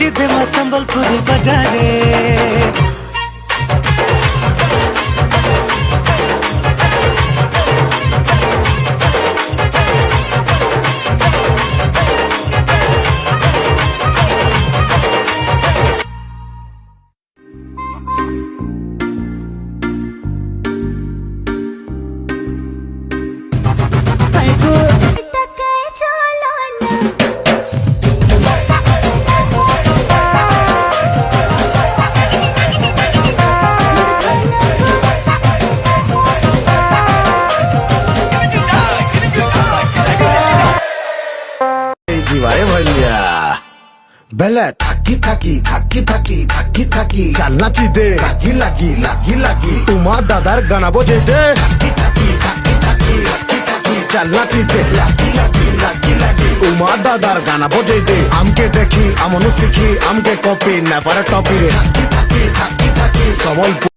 नाची दे मैं संबलपुरी बाजारे বেলা থাকি থাকি থাকি থাকি থাকি থাকি চাল নাচি দে লাগি লাগি লাগি লাগি তোমার দাদার গানা বোঝে দে থাকি থাকি থাকি থাকি থাকি থাকি চাল নাচি দে লাগি লাগি লাগি লাগি তোমার দাদার গানা বোঝে দে আমকে দেখি আমনু শিখি আমকে কপি নেভার টপি থাকি থাকি থাকি থাকি সবল